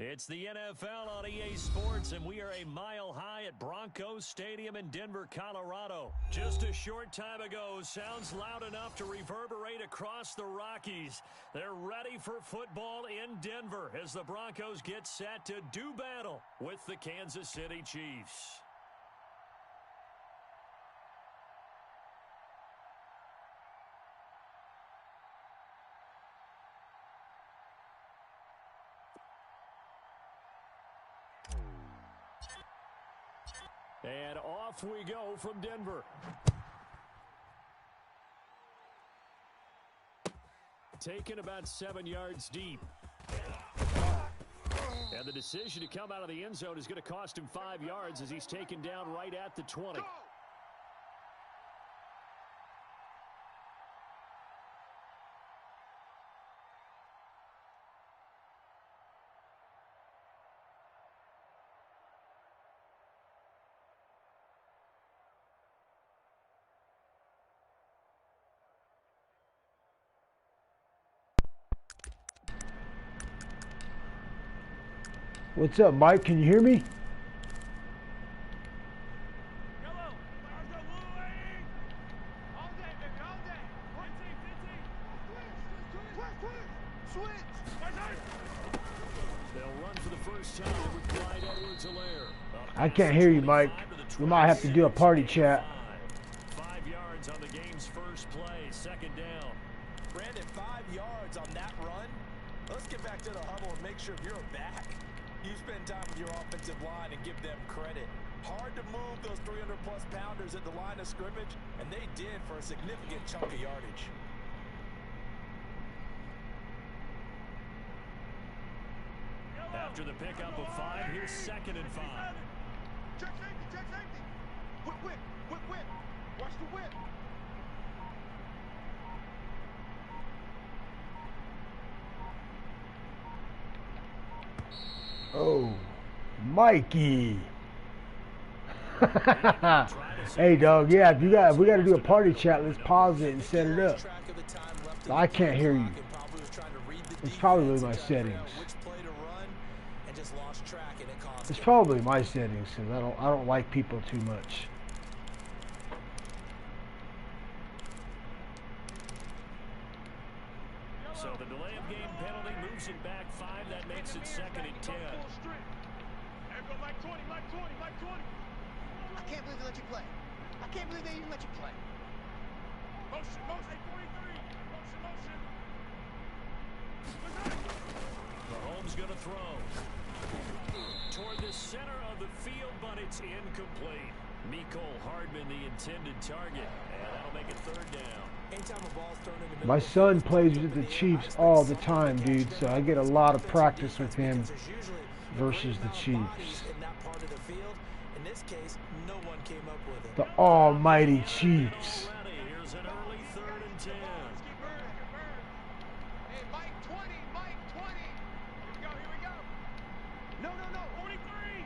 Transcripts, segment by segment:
It's the NFL on EA Sports, and we are a mile high at Broncos Stadium in Denver, Colorado. Just a short time ago, sounds loud enough to reverberate across the Rockies. They're ready for football in Denver as the Broncos get set to do battle with the Kansas City Chiefs. And off we go from Denver. Taken about 7 yards deep. And the decision to come out of the end zone is going to cost him 5 yards as he's taken down right at the 20. What's up, Mike? Can you hear me? Hello. All day, baby, all day. 15. Switch. They'll run for the first time with Clyde Edwards-Helaire. I can't hear you, Mike. We might have to do a party chat. 5 yards on the game's first play, second down. Brandon, 5 yards on that run. Let's get back to the huddle and make sure you're back. You spend time with your offensive line and give them credit. Hard to move those 300-plus pounders at the line of scrimmage, and they did for a significant chunk of yardage. After the pickup of 5, here's 2nd and 5. Check safety. Whip. Watch the whip. Oh, Mikey. Hey, dog. Yeah, if we got to do a party chat, let's pause it and set it up. I can't hear you. It's probably my settings. It's probably my settings because I don't like people too much. So the delay of game penalty moves it back 5. That makes it 2nd and 10. Mike 20. I can't believe they let you play. I can't believe they even let you play. Motion, 43. Motion. Mahomes going to throw. Toward the center of the field, but it's incomplete. Mecole Hardman, the intended target. And that'll make it 3rd down. Anytime a ball's thrown in the My son plays with the Chiefs all the time, dude, so I get a lot of practice with him versus the Chiefs. In that part of the field. In this case, no one came up with it. The almighty Chiefs. Here's an early 3rd and 10. Hey, Mike 20. Here we go. No. 43.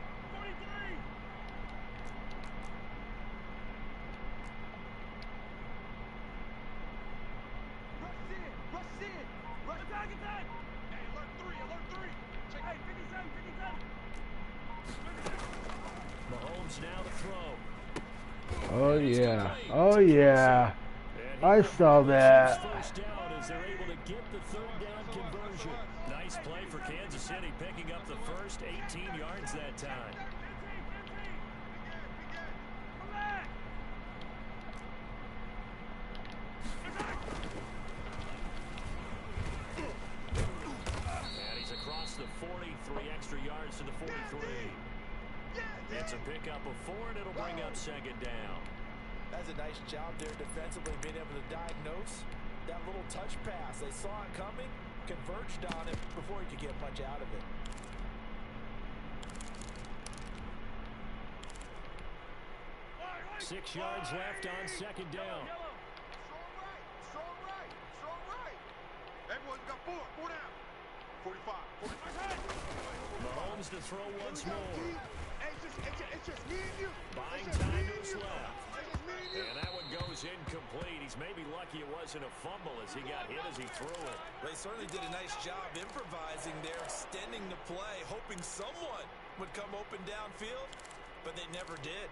Rush attack. Hey, alert 3. Check. Hey, 57. Mahomes now to throw. Oh yeah. I saw that. First down as they're able to get the 3rd down conversion. Nice play for Kansas City, picking up the first 18 yards that time. And he's across the 43 extra yards to the 43. It's a pickup of 4, and it'll bring up 2nd down. That's a nice job there defensively, being able to diagnose that little touch pass. They saw it coming, converged on it before he could get much out of it. Right. 6 yards left on 2nd down. Strong right. Everyone's got 4 down. 45. Mahomes to throw once more. It's just me and you. Buying time to his left. And that one goes incomplete. he's maybe lucky it wasn't a fumble as he got hit as he threw it. They certainly did a nice job improvising there, extending the play, hoping someone would come open downfield, but they never did.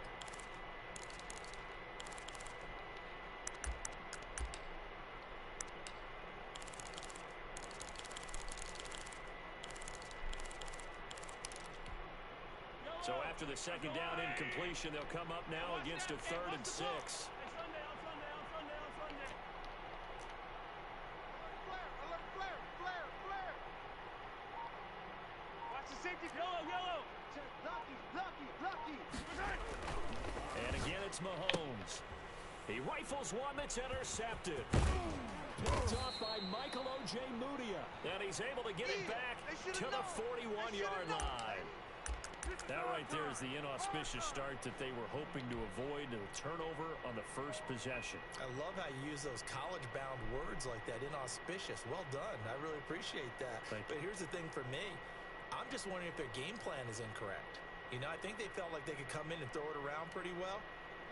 So after the second down incompletion, they'll come up now against a 3rd and 6. And again, it's Mahomes. He rifles one that's intercepted. Picked off by Michael O.J. Mudia. And he's able to get it back to the 41-yard line. That right there is the inauspicious start that they were hoping to avoid, a turnover on the first possession. I love how you use those college-bound words like that, inauspicious. Well done. I really appreciate that. But here's the thing for me. I'm just wondering if their game plan is incorrect. You know, I think they felt like they could come in and throw it around pretty well.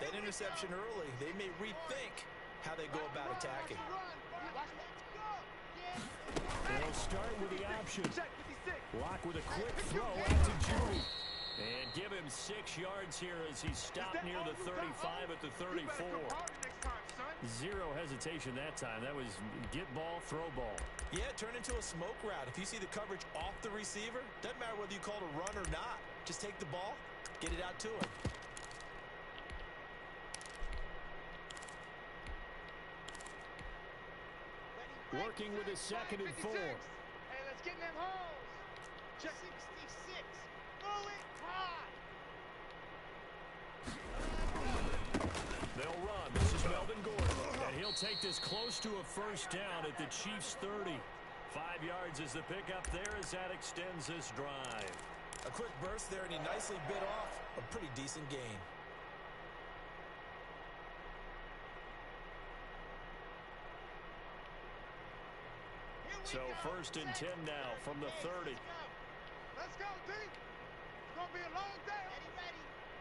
That interception early, they may rethink how they go about attacking. They'll start with the option. Lock with a quick throw out to Judy. And give him 6 yards here as he's stopped near the 35 at the 34. Zero hesitation that time. That was get ball, throw ball. Yeah, turn into a smoke route. If you see the coverage off the receiver, doesn't matter whether you call it a run or not. Just take the ball, get it out to him. Working with a 2nd and 4. Hey, let's get in them holes. Check 66. Pull it high. They'll run. This is Melvin Gordon. And he'll take this close to a 1st down at the Chiefs' 30. 5 yards is the pickup there as that extends this drive. A quick burst there, and he nicely bit off a pretty decent gain. So 1st and 10 now from the 30. Let's go, D. It's going to be a long day. Ready.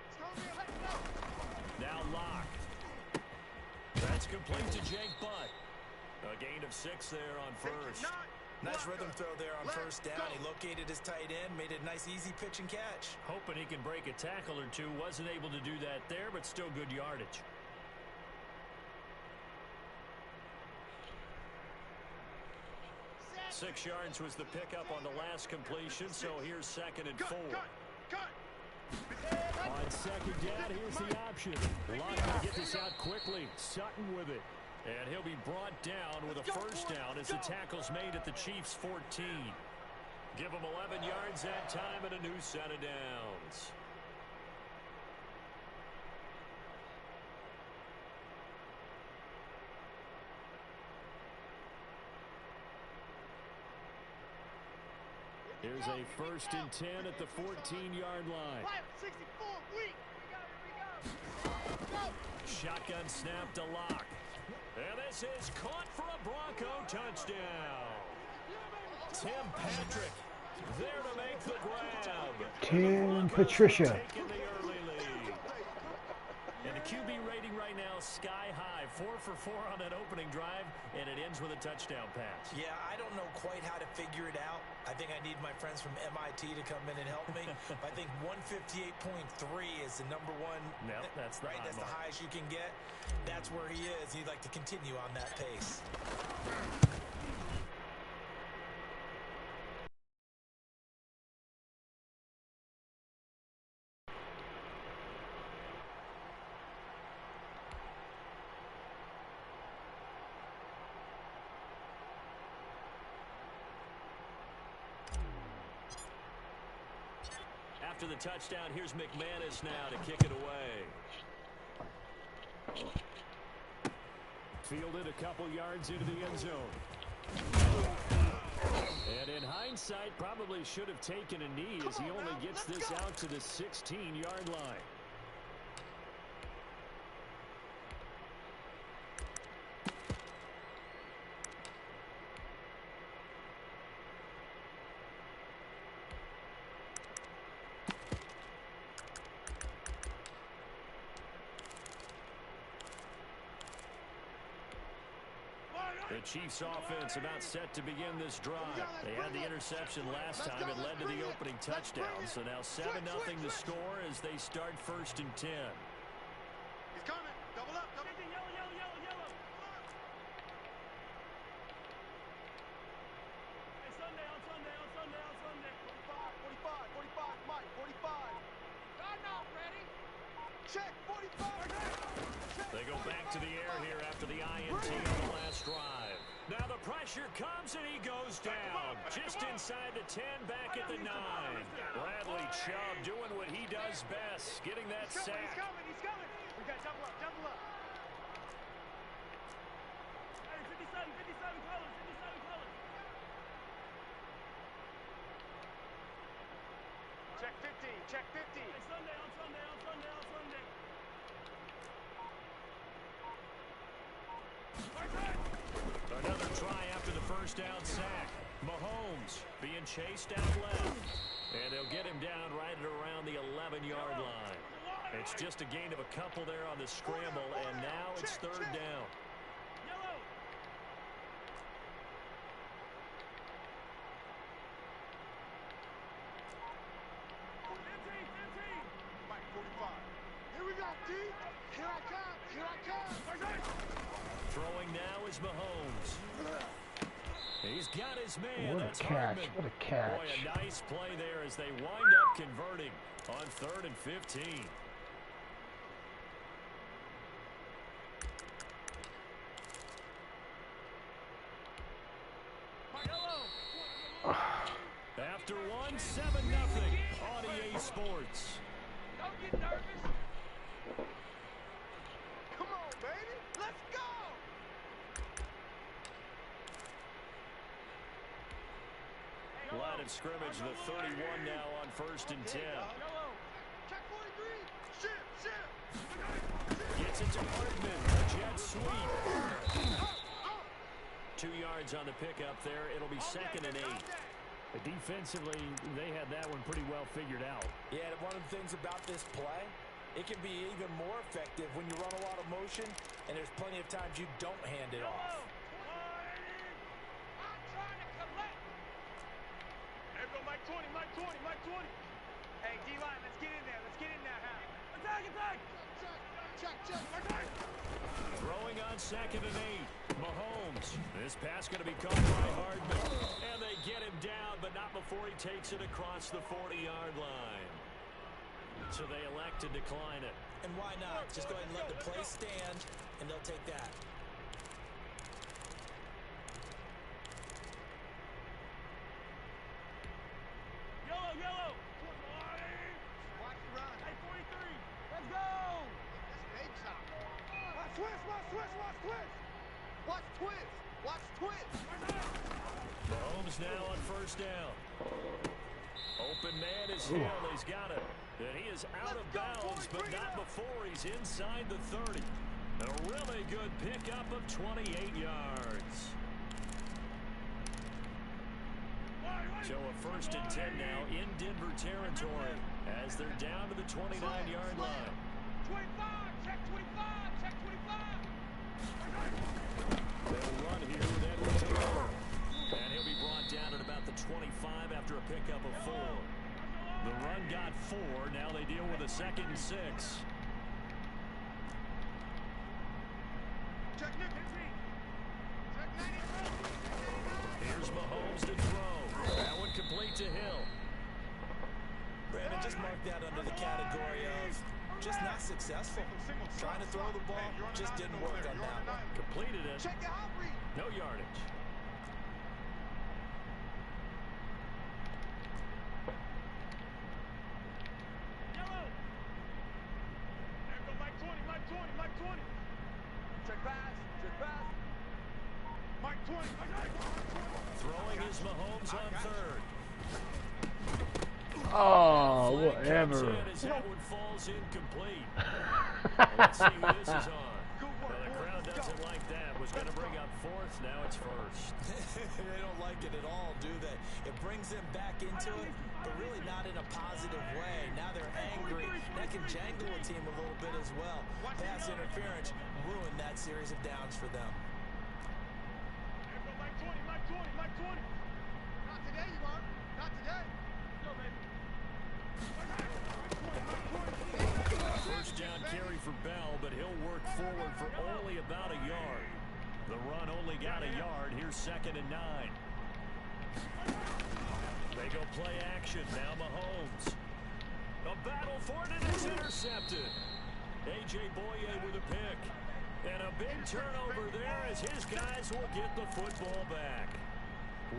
It's going to be a let's go. Now Locke. That's complete to Jake Butt. A gain of 6 there on 1st. Nice rhythm throw there on 1st down. He located his tight end, made a nice easy pitch and catch. Hoping he can break a tackle or two. Wasn't able to do that there, but still good yardage. Six yards was the pickup on the last completion, so here's 2nd and 4. On 2nd down, here's the option. Locke to get this out quickly. Sutton with it. And he'll be brought down with a 1st down as the tackle's made at the Chiefs' 14. Give him 11 yards that time and a new set of downs. Here's a 1st and 10 at the 14-yard line. 64 weak. Here we go. Shotgun snap to Locke. And this is caught for a Bronco touchdown. Tim Patrick there to make the grab. Tim Patricia. Taking the early lead. And the QB rating right now sky high. 4 for 4 on that opening drive, and it ends with a touchdown pass. Yeah, I don't know quite how to figure it out. I think I need my friends from MIT to come in and help me. I think 158.3 is the number one. Yep, that's the right. That's the highest you can get. That's where he is. He'd like to continue on that pace. After the touchdown, here's McManus now to kick it away. Fielded a couple yards into the end zone. And in hindsight, probably should have taken a knee as he only gets this out to the 16-yard line. The Chiefs offense about set to begin this drive. They had the interception last time. It led to the opening touchdown. So now 7-0 the score as they start 1st and 10. He's coming. Double up. Double. Yellow. Hey, Sunday. 45, Mike, 45. I'm not ready. Check, 45. They go back to the air here after the INT on the last drive. Now the pressure comes and he goes down. Just inside the 10, back at the 9. Bradley Chubb doing what he does best, getting that sack. He's coming. We got double up. Hey, 57 colors. Check 50. Hey, Sunday. Another try after the first down sack. Mahomes being chased out left. And they'll get him down right at around the 11-yard line. It's just a gain of a couple there on the scramble, and now it's 3rd down. Yellow. Mike, 45. Here we go, D. Here I come. Throwing now is Mahomes. He's got his man. What a That's catch. Hardman. What a catch. Boy, a nice play there as they wind up converting on 3rd and 15. After 7-0 on EA Sports. Don't get nervous. Come on, baby. Let's go. Line of scrimmage, the 31 now on 1st and 10. Check 43. Ship. Gets it to Hardman. A jet sweep. 2 yards on the pickup there. It'll be 2nd and 8. Defensively, they had that one pretty well figured out. Yeah, one of the things about this play, it can be even more effective when you run a lot of motion, and there's plenty of times you don't hand it off. I'm trying to collect. There we go, Mike 20. Hey, D-line, let's get in there. Huh? Attack. Check. Throwing on 2nd and 8. Mahomes. This pass going to be caught by Hardman. And they get him down, but not before he takes it across the 40-yard line. So they elect to decline it. And why not? Just go ahead and let the play stand, and they'll take that. Yellow. Watch the run. Hey, 43. Let's go. That's big shot. Watch twist. Mahomes now on 1st down. Open man is Hill. He's got it. And he is out of bounds, but not before he's inside the 30. A really good pickup of 28 yards. So a 1st and 10 now in Denver territory as they're down to the 29-yard line. 25. Check 25. They'll run here with Edward Taylor. And he'll be brought down at about the 25 after a pickup of 4. The run got 4. Now they deal with a 2nd and 6. Check Nick. Check 93. Here's Mahomes to throw. That one complete to Hill. Brandon, just mark that under the category of just not successful. Trying to throw the ball, just didn't work on that one. Completed it. Check your hot read. No yardage. Yellow. There we go, Mike 20. Check pass. Mike 20. Throwing is Mahomes on 3rd. Oh, Flag whatever. comes in as that one falls incomplete. Let's see who this is on. Well, the crowd doesn't like that. Was going to bring up 4th. Now it's 1st. They don't like it at all, do they? It brings them back into it, but really not in a positive way. Now they're angry. That can jangle a team a little bit as well. Pass interference ruined that series of downs for them. Mike 20, Mike 20. Not today, you are. Not today. Go, baby. First down carry for Bell, but he'll work forward for only about a yard. The run only got a yard. Here's 2nd and 9. They go play action. Now Mahomes. A battle for it, and it's intercepted. A.J. Boye with a pick. And a big turnover there as his guys will get the football back.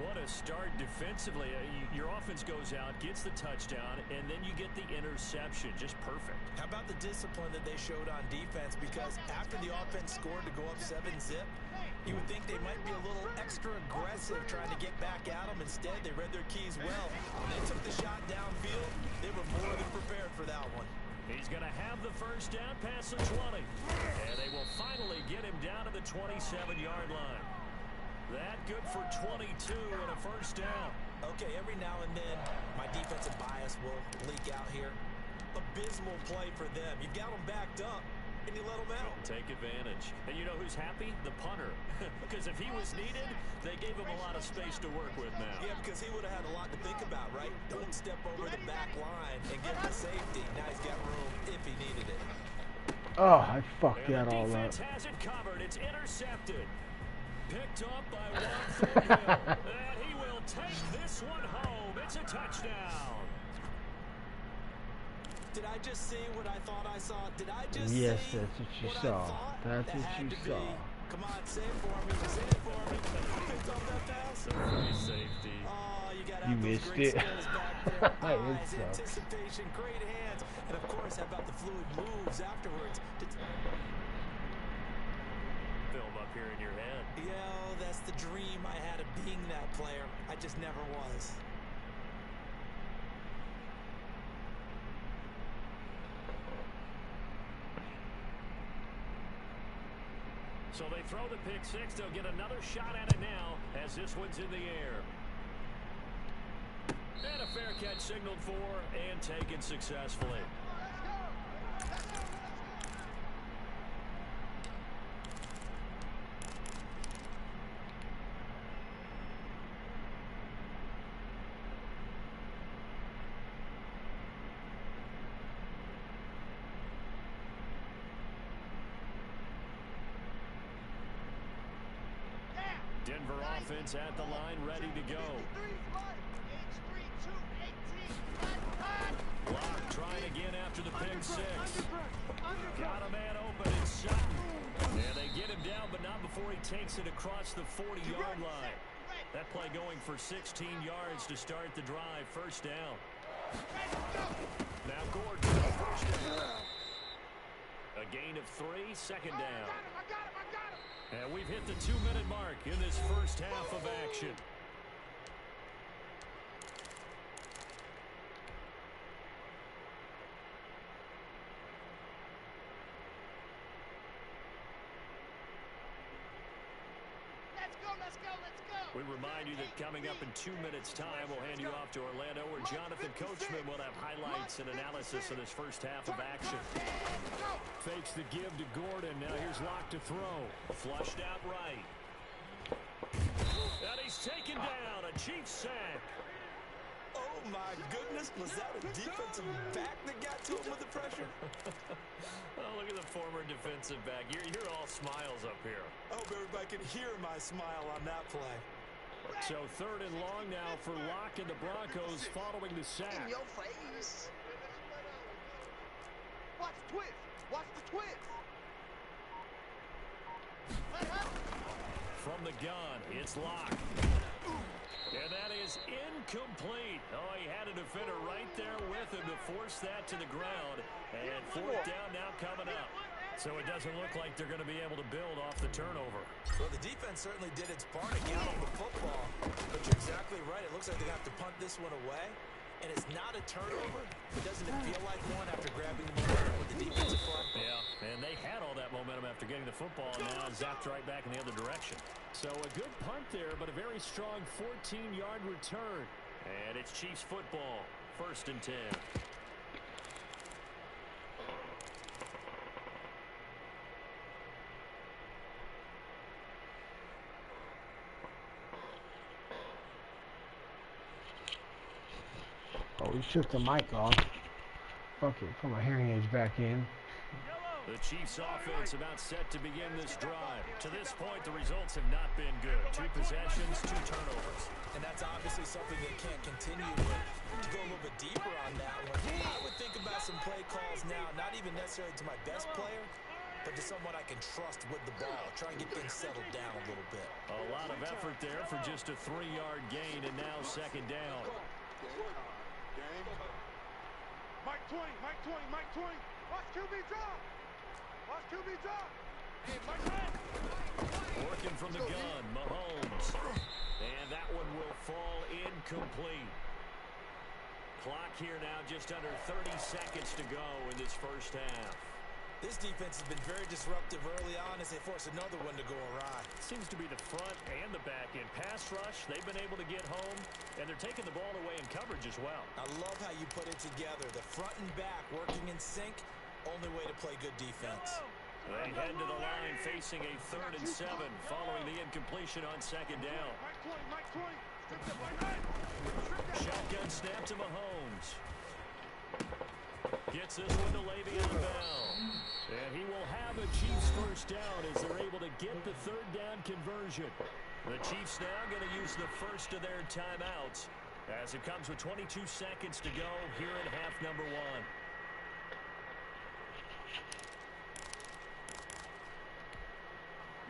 What a start defensively. Your offense goes out, gets the touchdown, and then you get the interception. Just perfect. How about the discipline that they showed on defense? Because after the offense scored to go up 7-zip, you would think they might be a little extra aggressive trying to get back at them. Instead, they read their keys well. When they took the shot downfield, they were more than prepared for that one. He's going to have the first down past the 20. And they will finally get him down to the 27-yard line. That good for 22 and a first down. Okay, every now and then, my defensive bias will leak out here. Abysmal play for them. You got them backed up, and you let them out. Take advantage. And you know who's happy? The punter. Because if he was needed, they gave him a lot of space to work with now. Yeah, because he would have had a lot to think about, right? Don't step over the back line and get the safety. Now he's got room if he needed it. Oh, I fucked And that the all up. defense has it covered. It's intercepted. Picked up by Juan Thornhill. And he will take this one home. It's a touchdown. Did I just see what I thought I saw? Did I just Yes, see that's what you what saw. I thought? That's That what had you to saw. be. Come on, say it for me. Say it for me. Picked up that pass. Free safety. Oh, you got to You have those missed great it. skills back there. It Eyes, sucks. anticipation, great hands, and of course, how about the fluid moves afterwards? Film up here in your head. Yo, that's the dream I had of being that player. I just never was. So they throw the pick six. They'll get another shot at it now as this one's in the air. And a fair catch signaled for and taken successfully. Denver offense at the line, ready to go. Block trying again after the pick six. Got a man open in Sutton. And they get him down, but not before he takes it across the 40-yard line. That play going for 16 yards to start the drive. First down. Now Gordon, first down. A gain of 3, second down. And we've hit the 2-minute mark in this first half of action. Let's go. We remind you that coming up in 2 minutes' time, we'll hand you off to Orlando, where Jonathan Coachman will have highlights and analysis of this first half of action. Fakes the give to Gordon. Now here's Locke to throw. Flushed out right. And he's taken down. A Chiefs sack. Oh, my goodness. Was that a defensive back that got to him with the pressure? Oh, look at the former defensive back. You're all smiles up here. I hope everybody can hear my smile on that play. So 3rd and long now for Locke and the Broncos following the sack. In your face. Watch the twist. Watch the twist. From the gun, it's Locke. And that is incomplete. Oh, he had a defender right there with him to force that to the ground. And 4th down now coming up. So it doesn't look like they're going to be able to build off the turnover. Well, the defense certainly did its part to get on the football. But you're exactly right. It looks like they're going to have to punt this one away. And it's not a turnover. But doesn't it feel like one after grabbing the momentum with the defensive front? Yeah, and they had all that momentum after getting the football, and now zapped right back in the other direction. So a good punt there, but a very strong 14-yard return. And it's Chiefs football, 1st and 10. Oh, he shook the mic off. Fuck it, put my hearing aids back in. The Chiefs offense about set to begin this drive. To this point, the results have not been good. 2 possessions, 2 turnovers. And that's obviously something they can't continue with. To go a little bit deeper on that one, I would think about some play calls now, not even necessarily to my best player, but to someone I can trust with the ball. Try and get things settled down a little bit. A lot of effort there for just a 3-yard gain, and now second down. Mike 20, Mike 20, Mike 20. Watch QB drop. Watch QB drop. Hey, Mike 20. Working from the gun, Mahomes. And that one will fall incomplete. Clock here now, just under 30 seconds to go in this first half. This defense has been very disruptive early on as they force another one to go awry. Seems to be the front and the back end. Pass rush, they've been able to get home, and they're taking the ball away in coverage as well. I love how you put it together. The front and back working in sync, only way to play good defense. They head to the line facing a 3rd and 7 following the incompletion on second down. Mike 20, Mike 20. Strip that, Mike 20. Shotgun snap to Mahomes. Gets this one to Le'Veon Bell. And he will have a Chiefs first down as they're able to get the 3rd down conversion. The Chiefs now going to use the first of their timeouts as it comes with 22 seconds to go here in half number 1.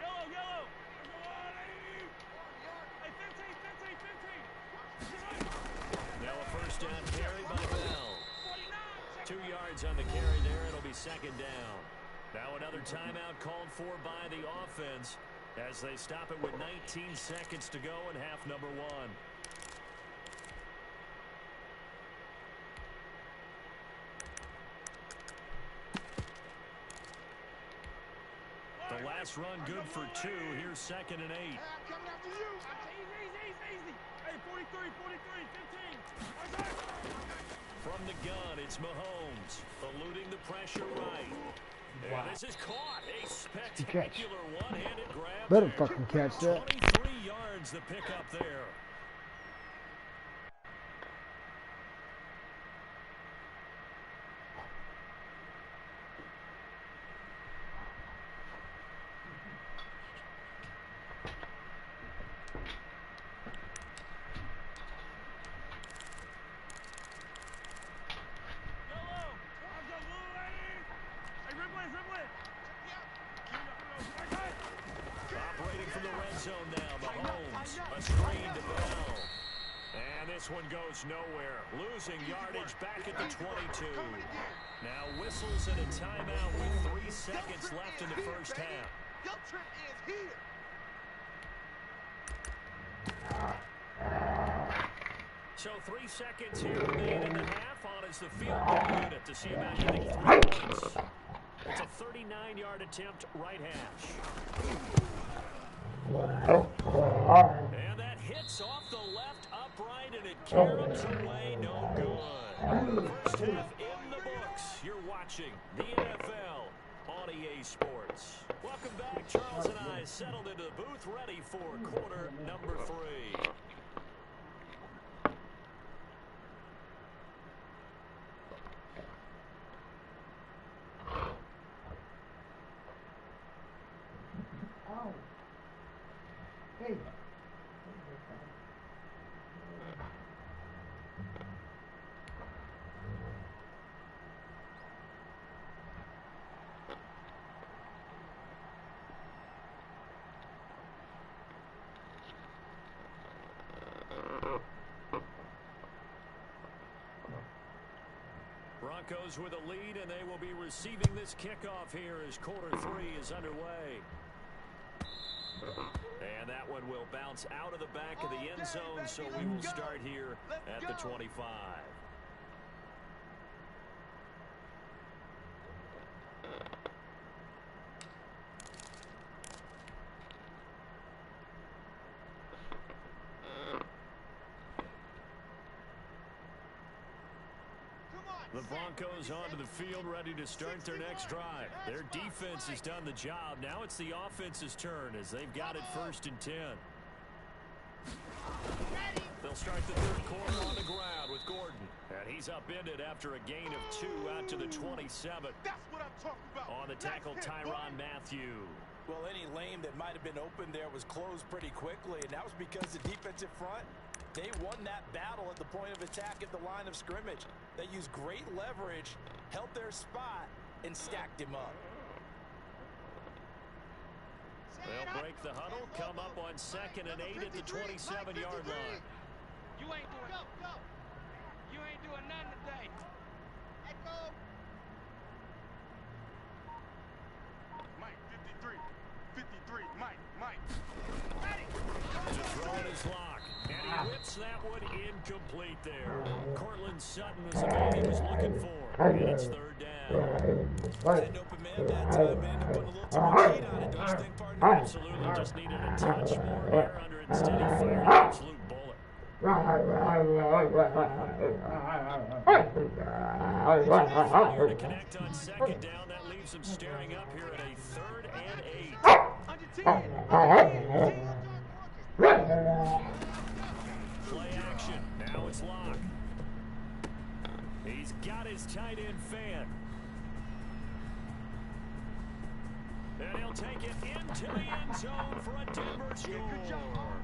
Yellow. Hey, 15. Now a first down carry by Bell. 2 yards on the carry there. It'll be second down. Now another timeout called for by the offense as they stop it with 19 seconds to go in half number 1. The last run good for 2. Here's 2nd and 8. Hey, I'm coming after you. Easy. Hey, 43, 15. From the gun, it's Mahomes, eluding the pressure right. Wow. And this is caught. A spectacular one-handed grab. Better there. fucking catch that. 23 yards the pickup there. Operating from the red zone now, Mahomes, a screen to Bell. And this one goes nowhere, losing yardage back at the 22. Now whistles and a timeout with 3 seconds left in the first half. Your trip is here. So 3 seconds here remain in the half. On is the field goal unit to see about getting 3 points. It's a 39-yard attempt, right hash. And that hits off the left upright, and it caroms away, no good. First half in the books. You're watching the NFL on EA Sports. Welcome back. Charles and I settled into the booth, ready for quarter number 3. Hey. Broncos with a lead, and they will be receiving this kickoff here as quarter 3 is underway. And that one will bounce out of the back of the end zone, so we will start here at the 25. The Broncos onto the field, ready to start their next drive. Their defense has done the job. Now it's the offense's turn as they've got it 1st and 10. They'll start the third quarter on the ground with Gordon. And he's upended after a gain of 2 out to the 27. That's what I'm talking about. On the tackle, Tyrann Mathieu. Well, any lane that might have been open there was closed pretty quickly, and that was because the defensive front, they won that battle at the point of attack at the line of scrimmage. They used great leverage, held their spot, and stacked him up. They'll break the huddle, come up on 2nd and 8 at the 27-yard line. You ain't doing go. You ain't doing nothing today. Let go. Mike, 53, Mike. To throw in his lock, and he whips that one incomplete there. Cortland Sutton was the man he was looking for, and it's 3rd down. An open man that time, but ended up putting a little too much heat on it, don't you think, partner? Absolutely, just needed a touch more air under it instead he fired an absolute bullet. Failure to connect on 2nd down, that leaves him staring up here at a 3rd and 8. Play action. Now it's Locke. He's got his tight end fan. And he'll take it into the end zone for a Denver score.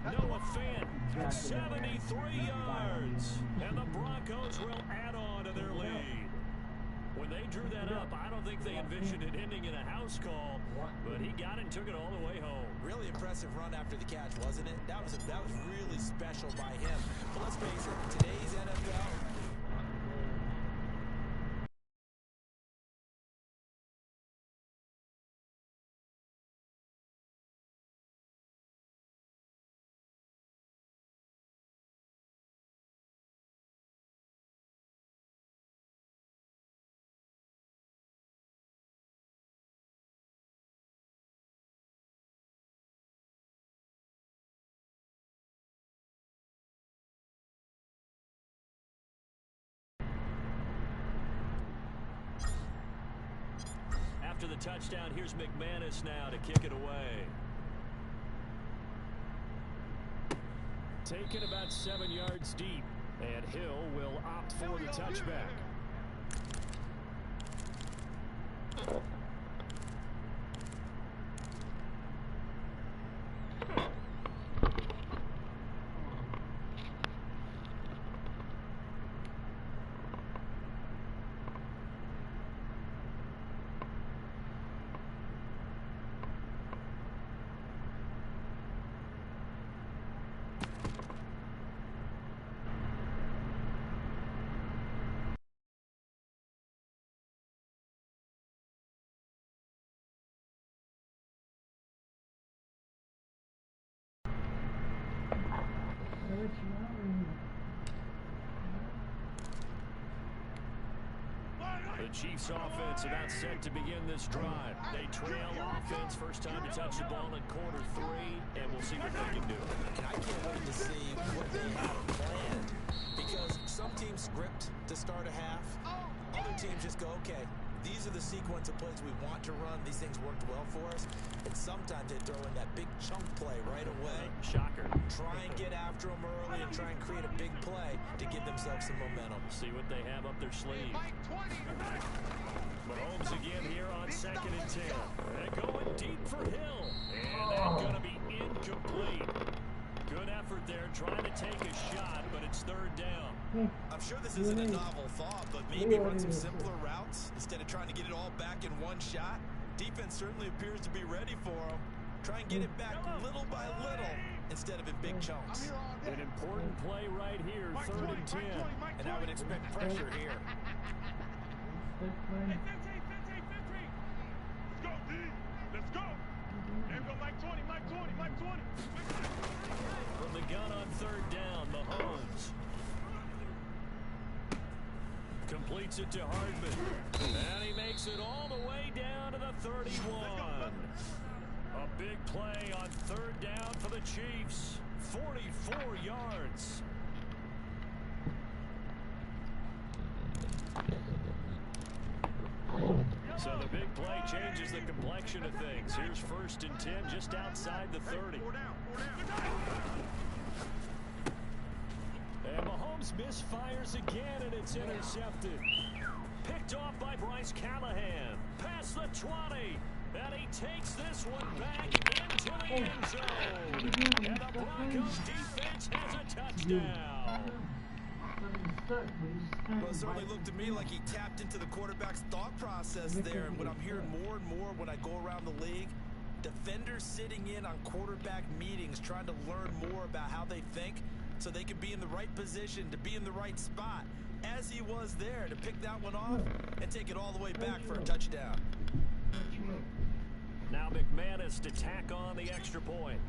Noah Fant, 73 yards. And the Broncos will add on to their lead. When they drew that up, I don't think they envisioned it ending in a house call, but he got it and took it all the way home. Really impressive run after the catch, wasn't it? That was really special by him. But let's face it, today's NFL, After the touchdown, here's McManus now to kick it away. Taken about 7 yards deep, and Hill will opt for the touchback. The Chiefs offense about set to begin this drive. They trail offense, first time to touch the ball in quarter 3, and we'll see what they can do. and I can't wait to see what they have planned, because some teams script to start a half. Other teams just go, okay, these are the sequence of plays we want to run. These things worked well for us. And sometimes they throw in that big chunk play right away. Shocker. Try and get after them early and try and create a big play to give themselves some momentum. See what they have up their sleeve. Mahomes again here on 2nd and 10. They're going deep for Hill. And they're going to be incomplete. Good effort there, trying to take a shot, but it's 3rd down. I'm sure this isn't a novel thought, but maybe run some simpler routes instead of trying to get it all back in one shot. Defense certainly appears to be ready for them. Try and get it back little by little instead of in big chunks. An important play right here, 3rd and 10. And I would expect pressure here. Hey, 15. Let's go, D. Let's go. There we go, Mike 20. From the gun on 3rd down, Mahomes completes it to Hardman. And he makes it all the way down to the 31. A big play on 3rd down for the Chiefs. 44 yards. So the big play changes the complexion of things. Here's 1st and 10 just outside the 30. And Mahomes misfires again, and it's intercepted. Picked off by Bryce Callahan. Past the 20. And he takes this one back into the end zone. And the Broncos defense has a touchdown. Well, it certainly looked to me like he tapped into the quarterback's thought process there. And what I'm hearing more and more when I go around the league, defenders sitting in on quarterback meetings trying to learn more about how they think so they can be in the right position to be in the right spot, as he was there to pick that one off and take it all the way back for a touchdown. Now McManus to tack on the extra point.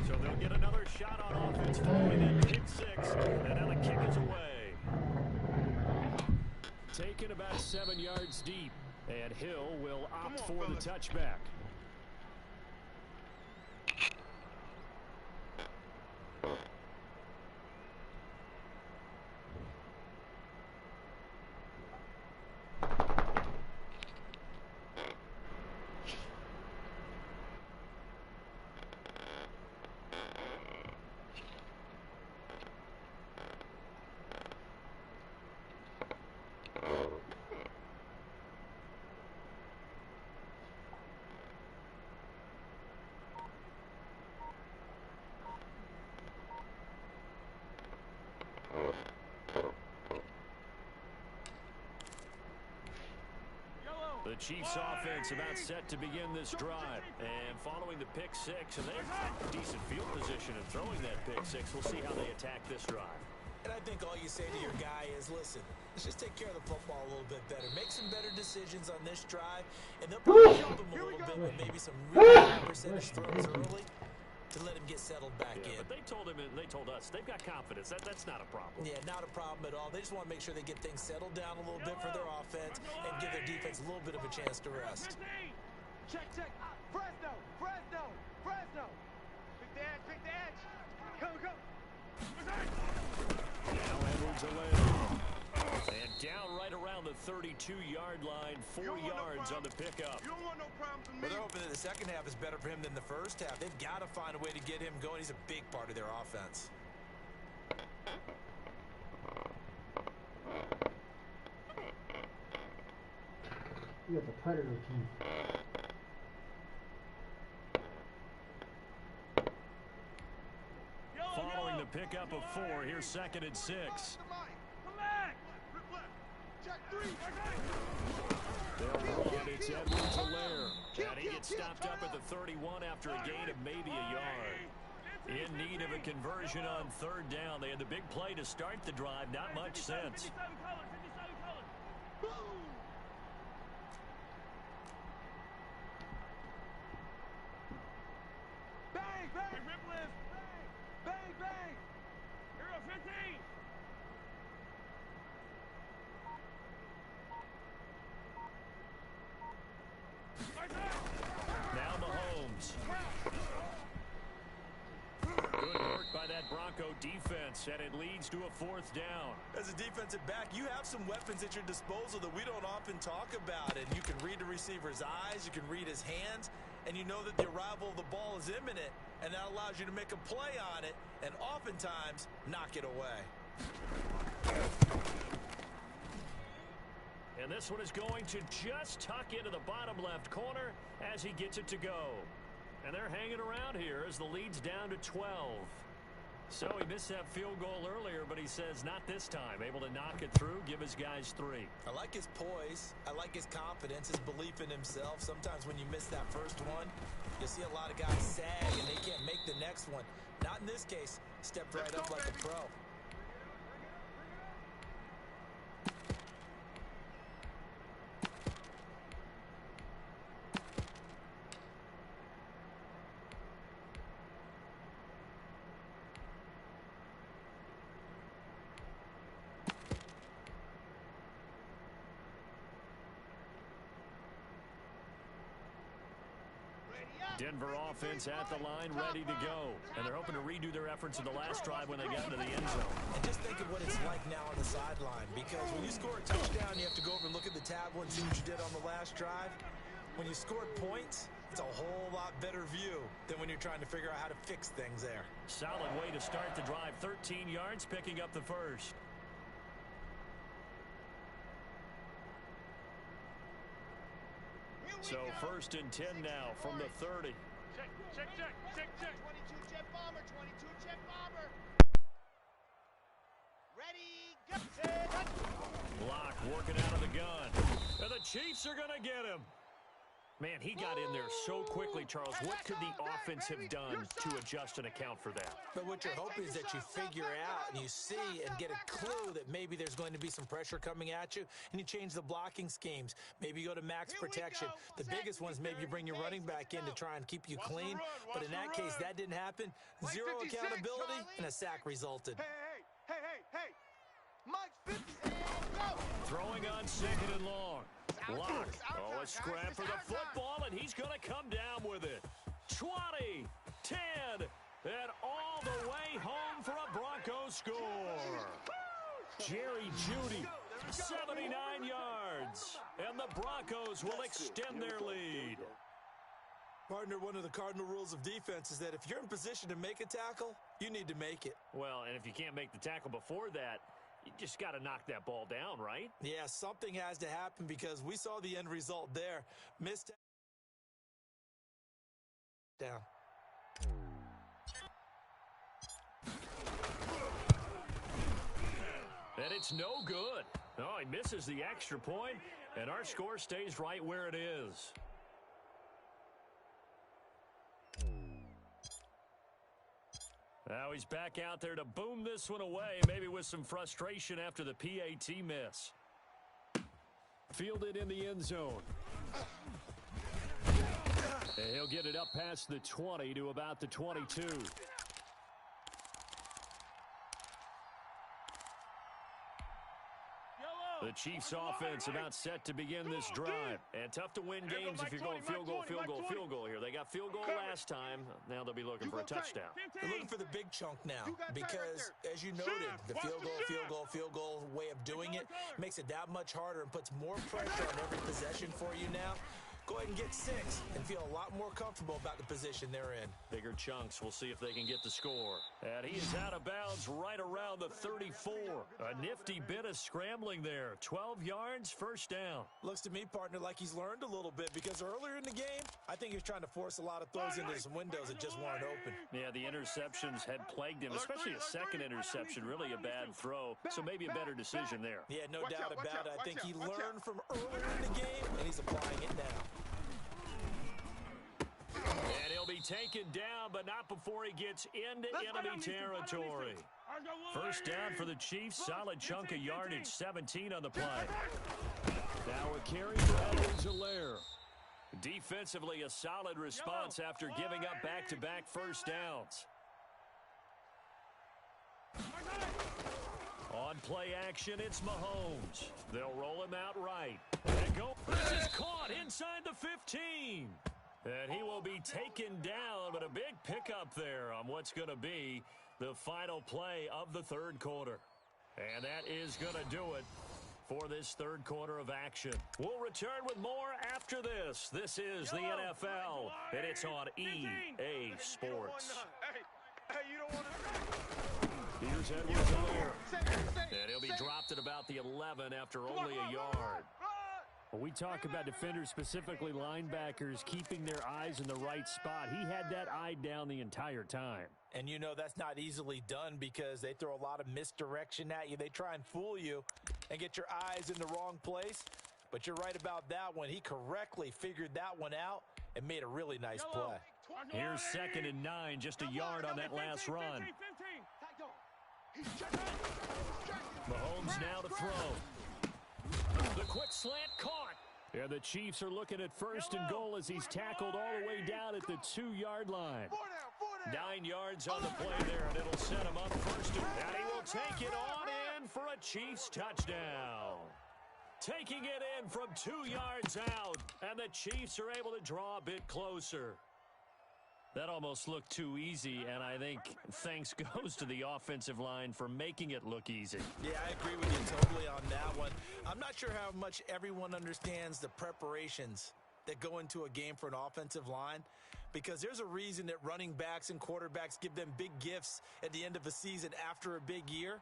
So they'll get another shot on offense following that pick 6, and now the kick is away. Taken about 7 yards deep, and Hill will opt for the touchback. The Chiefs offense about set to begin this drive. And following the pick 6, and they're in decent field position and throwing that pick 6. We'll see how they attack this drive. And I think all you say to your guy is, listen, let's just take care of the football a little bit better. Make some better decisions on this drive, and they'll probably help him a little bit with maybe some really high percentage throws early to let him get settled back in. But they told him, and they told us, they've got confidence. That's not a problem. Yeah, not a problem at all. They just want to make sure they get things settled down a little bit for their offense and give their defense a little bit of a chance to rest. Check, check. Fresno, Fresno, Fresno. Pick the edge, pick the edge. Go, go. Now Edwards-Helaire. And down right around the 32-yard line, 4 yards on the pickup. You don't want no problems with me. Well, they're hoping that the second half is better for him than the first half. They've got to find a way to get him going. He's a big part of their offense. You got the Predator team. Following the pickup of 4, here's 2nd and 6. Come back. Check 3. They'll roll it. It's Edwards-Helaire. And he gets stopped up at the 31 after a gain of maybe a yard. In need of a conversion on 3rd down. They had the big play to start the drive. Not much sense. Bang, bang. Rip lift. Bang, bang. Here go 15. Now Mahomes. Good work by that Bronco defense, and it leads to a 4th down. As a defensive back, you have some weapons at your disposal that we don't often talk about. And you can read the receiver's eyes, you can read his hands, and you know that the arrival of the ball is imminent, and that allows you to make a play on it and oftentimes knock it away. And this one is going to just tuck into the bottom left corner as he gets it to go. And they're hanging around here as the lead's down to 12. So he missed that field goal earlier, but he says not this time. Able to knock it through, give his guys 3. I like his poise. I like his confidence, his belief in himself. Sometimes when you miss that first one, you see a lot of guys sag and they can't make the next one. Not in this case. Stepped right up like a pro. Denver offense at the line, ready to go. And they're hoping to redo their efforts in the last drive when they got into the end zone. And just think of what it's like now on the sideline, because when you score a touchdown, you have to go over and look at the tablet and see what you did on the last drive. When you scored points, it's a whole lot better view than when you're trying to figure out how to fix things there. Solid way to start the drive. 13 yards, picking up the first. So 1st and 10 now from the 30. Check. 22 jet bomber, 22 jet bomber. Ready, go. Block working out of the gun. And the Chiefs are going to get him. Man, he got in there so quickly, Charles. What could the offense have done to adjust and account for that? But what you're hoping is that you figure out and you see and get a clue that maybe there's going to be some pressure coming at you, and you change the blocking schemes. Maybe you go to max protection. The biggest one is maybe you bring your running back in to try and keep you clean. But in that case, that didn't happen. Zero accountability, and a sack resulted. Hey. Mike's 50. Throwing on 2nd and long. Lock. Oh, a scrap for the football, and he's going to come down with it. 20, 10, and all the way home for a Broncos score. Jerry Jeudy, 79 yards, and the Broncos will extend their lead. Partner, one of the cardinal rules of defense is that if you're in position to make a tackle, you need to make it. Well, and if you can't make the tackle before that, you just got to knock that ball down, right? Yeah, something has to happen because we saw the end result there. Missed down. And it's no good. Oh, he misses the extra point, and our score stays right where it is. Now he's back out there to boom this one away, maybe with some frustration after the PAT miss. Fielded in the end zone. And he'll get it up past the 20 to about the 22. The Chiefs offense about set to begin this drive. And tough to win games if you're going field goal here. They got field goal last time. Now they'll be looking for a touchdown. They're looking for the big chunk now because, as you noted, the field goal way of doing it makes it that much harder and puts more pressure on every possession for you now. Go ahead and get 6 and feel a lot more comfortable about the position they're in. Bigger chunks. We'll see if they can get the score. And he is out of bounds right around the 34. A nifty bit of scrambling there. 12 yards, first down. Looks to me, partner, like he's learned a little bit because earlier in the game, I think he was trying to force a lot of throws into some windows that just weren't open. Yeah, the interceptions had plagued him, especially a second interception. Really a bad throw, so maybe a better decision there. Yeah, no doubt about it. I think he learned from earlier in the game, and he's applying it now. And he'll be taken down, but not before he gets into enemy territory. First down for the Chiefs. Solid chunk of yardage, 17 on the play. Now a carry for Edwards-Helaire. Defensively, a solid response after giving up back-to-back first downs. On play action, it's Mahomes. They'll roll him out right. And go. This is caught inside the 15. And he will be taken down, but a big pickup there on what's going to be the final play of the third quarter. And that is going to do it for this third quarter of action. We'll return with more after this. This is the NFL, and it's on EA Sports. Hey, you don't want to... Here's Edwards-Helaire. And he'll be dropped at about the 11 after only a yard. When we talk about defenders, specifically linebackers, keeping their eyes in the right spot, he had that eye down the entire time. And you know that's not easily done because they throw a lot of misdirection at you. They try and fool you and get your eyes in the wrong place. But you're right about that one. He correctly figured that one out and made a really nice play. Here's 2nd and 9, just a yard on that last run. Mahomes now to throw. The quick slant caught. Yeah, the Chiefs are looking at 1st and goal as he's tackled all the way down at the 2-yard line. 9 yards on the play there, and it'll set him up 1st. And he will take it on in for a Chiefs touchdown. Taking it in from 2 yards out, and the Chiefs are able to draw a bit closer. That almost looked too easy, and I think thanks goes to the offensive line for making it look easy. Yeah, I agree with you totally on that one. I'm not sure how much everyone understands the preparations that go into a game for an offensive line, because there's a reason that running backs and quarterbacks give them big gifts at the end of a season after a big year.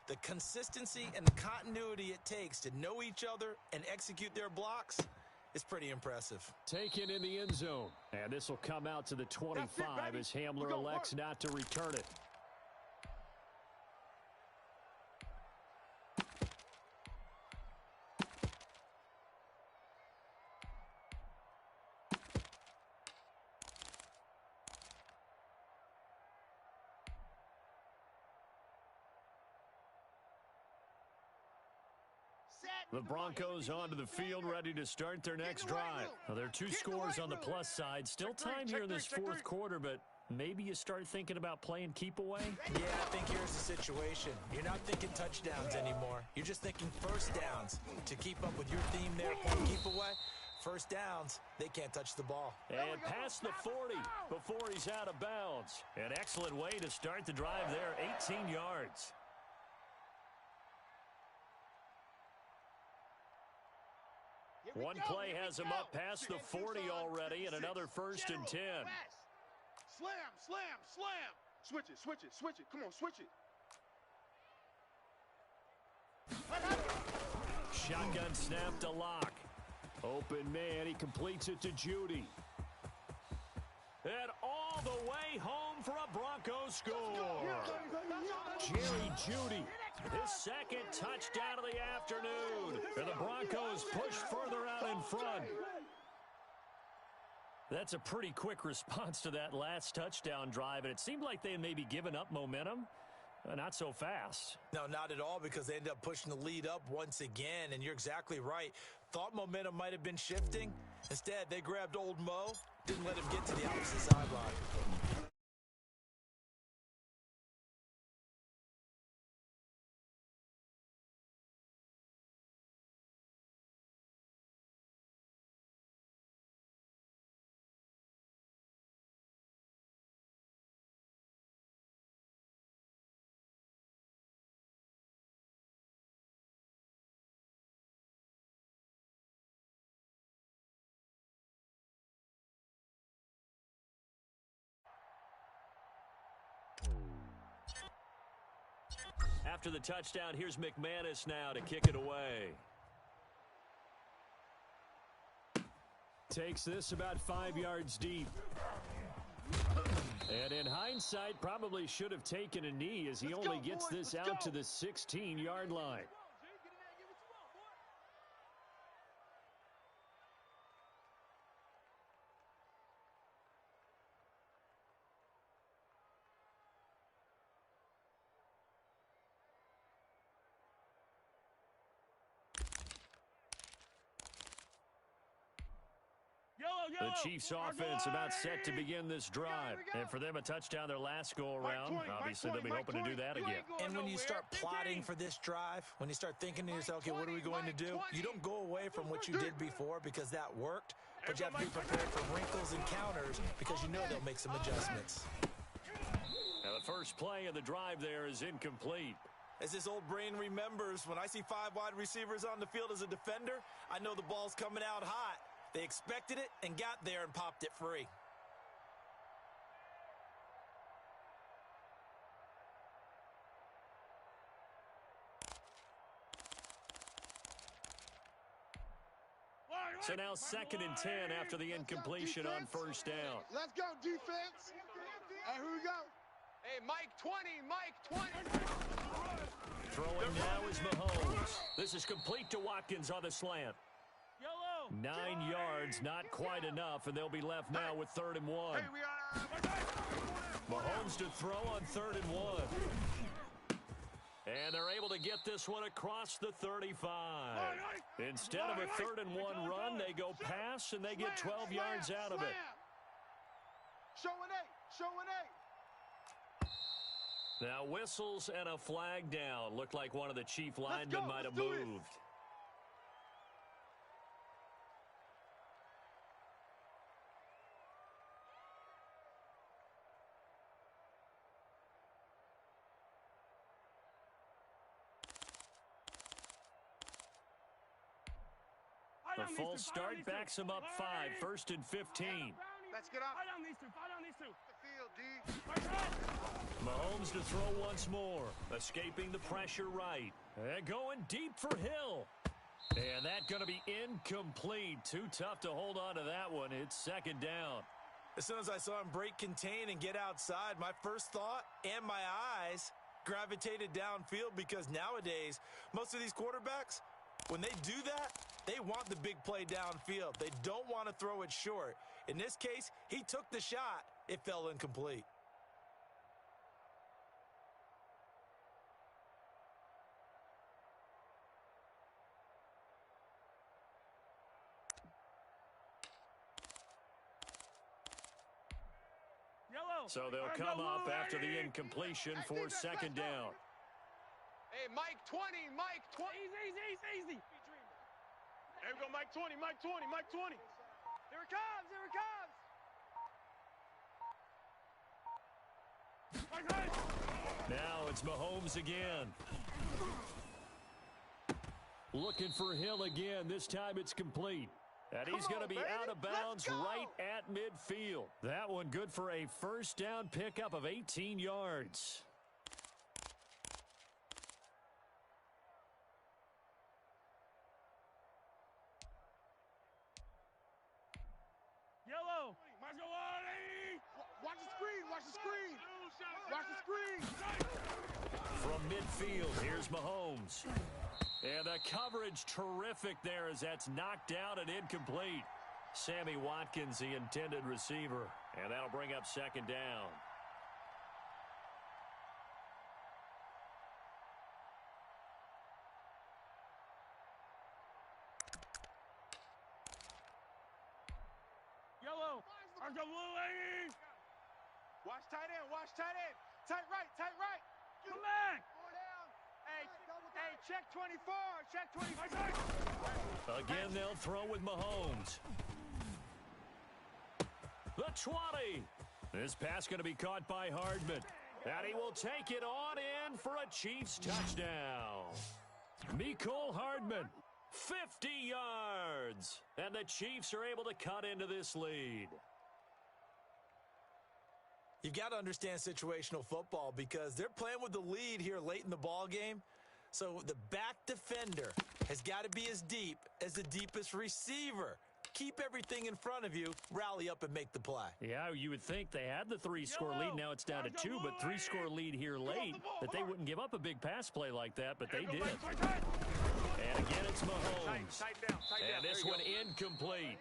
The consistency and the continuity it takes to know each other and execute their blocks is pretty impressive. Taken in the end zone. And this will come out to the 25 as Hamler elects not to return it. The Broncos onto the field, ready to start their next drive. Well, there are two scores on the plus side. Still time here in this fourth quarter, but maybe you start thinking about playing keep away? Yeah, I think here's the situation. You're not thinking touchdowns anymore. You're just thinking first downs. To keep up with your theme there, playing keep away, first downs, they can't touch the ball. And past the 40 before he's out of bounds. An excellent way to start the drive there, 18 yards. One play has him up past the 40 already, and another 1st and 10. Slam, slam, slam. Switch it, switch it, switch it. Come on, switch it. Shotgun snap to Lock. Open man, he completes it to Judy. And all the way home for a Broncos score. Jerry Judy, his second touchdown of the afternoon. And the Broncos push further out in front. That's a pretty quick response to that last touchdown drive, and it seemed like they had maybe given up momentum. Not so fast. No, not at all, because they ended up pushing the lead up once again, and you're exactly right. Thought momentum might have been shifting. Instead, they grabbed old Mo, didn't let him get to the opposite sideline. After the touchdown, here's McManus now to kick it away. Takes this about 5 yards deep. And in hindsight, probably should have taken a knee as he only gets this out to the 16-yard line. The Chiefs offense about set to begin this drive. And for them, a touchdown their last go-around. Obviously, they'll be hoping to do that again. And when you start plotting for this drive, when you start thinking to yourself, okay, what are we going to do? You don't go away from what you did before because that worked, but you have to be prepared for wrinkles and counters because you know they'll make some adjustments. Now, the first play of the drive there is incomplete. As this old brain remembers, when I see 5 wide receivers on the field as a defender, I know the ball's coming out hot. They expected it and got there and popped it free. So now 2nd and 10 after the incompletion on first down. Let's go, defense. Hey, here we go. Hey, Mike 20, Mike 20. Throwing now is Mahomes. This is complete to Watkins on the slant. 9 yards, not quite enough, and they'll be left now with 3rd and 1. Mahomes to throw on 3rd and 1. And they're able to get this one across the 35. Instead of a 3rd and 1 run, they go pass, and they get 12 yards out of it. Show an 8, show an 8. Now whistles and a flag down. Looked like one of the Chief linemen might have moved. The full start backs him up 5, 1st and 15. Let's get up. Fight on these two. Fight on these two. The field, D. Mahomes to throw once more. Escaping the pressure right. And going deep for Hill. And that's going to be incomplete. Too tough to hold on to that one. It's 2nd down. As soon as I saw him break contain and get outside, my first thought and my eyes gravitated downfield, because nowadays, most of these quarterbacks, when they do that, they want the big play downfield. They don't want to throw it short. In this case, he took the shot. It fell incomplete. So they'll come up after the incompletion for 2nd down. Hey, Mike 20, Mike 20. Easy. There we go, Mike 20, Mike 20, Mike 20. Here it comes. Now it's Mahomes again. Looking for Hill again. This time it's complete. And he's going to be out of bounds right at midfield. That one good for a 1st down pickup of 18 yards. Yellow. Watch the screen. From midfield, here's Mahomes. And the coverage terrific there as that's knocked down and incomplete. Sammy Watkins, the intended receiver. And that'll bring up 2nd down. Yellow. Watch the blue lady. Watch tight end. Tight right. Come back. Hey, check 24. Again, they'll throw with Mahomes. The 20. This pass going to be caught by Hardman. And he will take it on in for a Chiefs touchdown. Mecole Hardman, 50 yards. And the Chiefs are able to cut into this lead. You've got to understand situational football, because they're playing with the lead here late in the ball game. So the back defender has got to be as deep as the deepest receiver. Keep everything in front of you, rally up and make the play. Yeah, you would think they had the 3-score lead. Now it's down to 2, but 3-score lead here late, that they wouldn't give up a big pass play like that, but they did. And again, it's Mahomes. Tight down. And this one incomplete.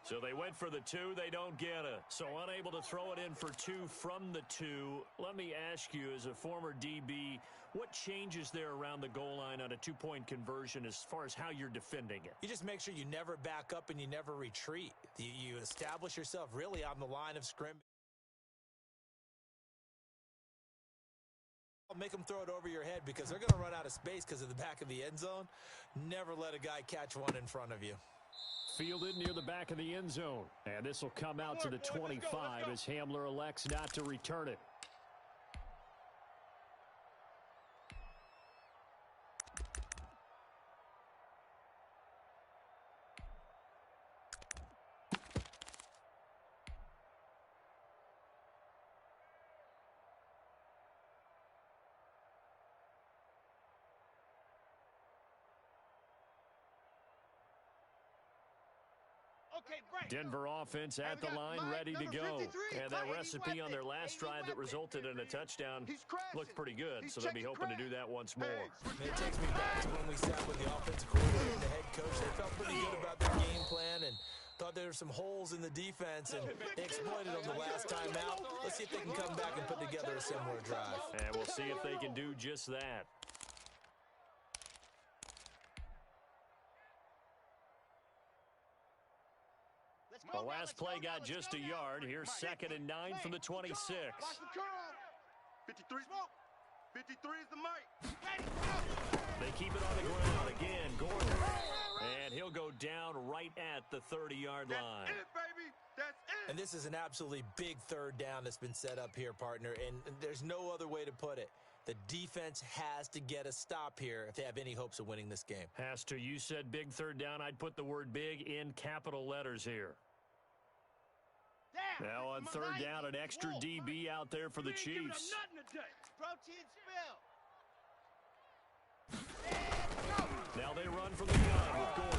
So they went for the 2, they don't get it. So unable to throw it in for 2 from the 2. Let me ask you, as a former DB, what changes there around the goal line on a 2-point conversion as far as how you're defending it? You just make sure you never back up and you never retreat. You establish yourself really on the line of scrimmage. Make them throw it over your head, because they're going to run out of space because of the back of the end zone. Never let a guy catch one in front of you. Fielded near the back of the end zone. And this will come out to the 25 as Hamler elects not to return it. Okay, great. Denver offense at the line, ready to go. And that recipe on their last drive that resulted in a touchdown looked pretty good, so they'll be hoping to do that once more. It takes me back to when we sat with the offensive coordinator and the head coach. They felt pretty good about their game plan and thought there were some holes in the defense, and they exploited them the last time out. Let's see if they can come back and put together a similar drive. And we'll see if they can do just that. The last play got just a yard. Here's 2nd and 9 from the 26. 53 smoke. 53 is the mic. They keep it on the ground. Again, Gordon. And he'll go down right at the 30-yard line. That's it, baby. That's it. And this is an absolutely big 3rd down that's been set up here, partner, and there's no other way to put it. The defense has to get a stop here if they have any hopes of winning this game. Has to. You said big third down. I'd put the word big in capital letters here. Now on third down, an extra DB out there for the Chiefs. Protein spill. Now they run from the gun with Gordon.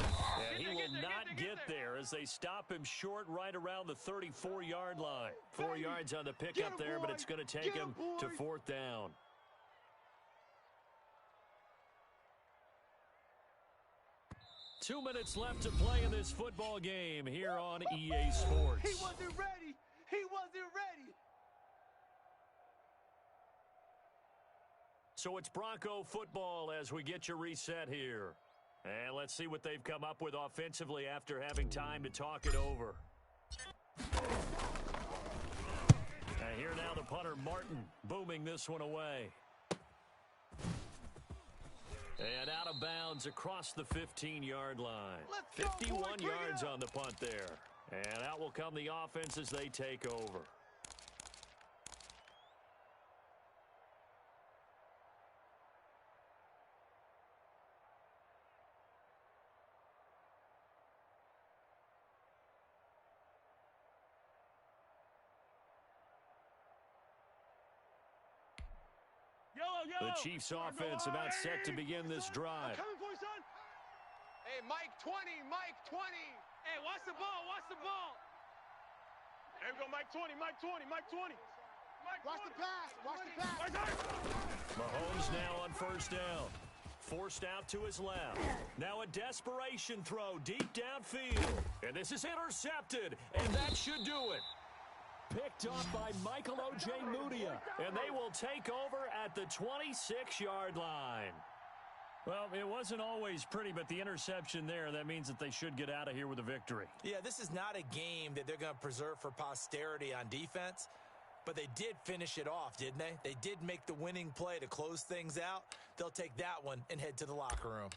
And he will not get there as they stop him short right around the 34-yard line. 4 yards on the pickup there, but it's going to take him to fourth down. Two minutes left to play in this football game here on EA Sports. He wasn't ready. He wasn't ready. So it's Bronco football as we get you reset here. And let's see what they've come up with offensively after having time to talk it over. And here now the punter, Martin, booming this one away. And out of bounds across the 15-yard line. 51 yards on the punt there. And out will come the offense as they take over. The Chiefs offense about set to begin this drive. Coming for you, son. Hey, Mike 20, Mike 20. Hey, watch the ball, watch the ball. Here we go, Mike 20, Mike 20, Mike 20. Watch the pass, watch the pass. Mahomes now on first down. Forced out to his left. Now a desperation throw deep downfield. And this is intercepted, and that should do it. Picked off by Michael Ojemudia, and they will take over at the 26-yard line. Well, it wasn't always pretty, but the interception there, that means that they should get out of here with a victory. Yeah, this is not a game that they're going to preserve for posterity on defense, but they did finish it off, didn't they? They did make the winning play to close things out. They'll take that one and head to the locker room.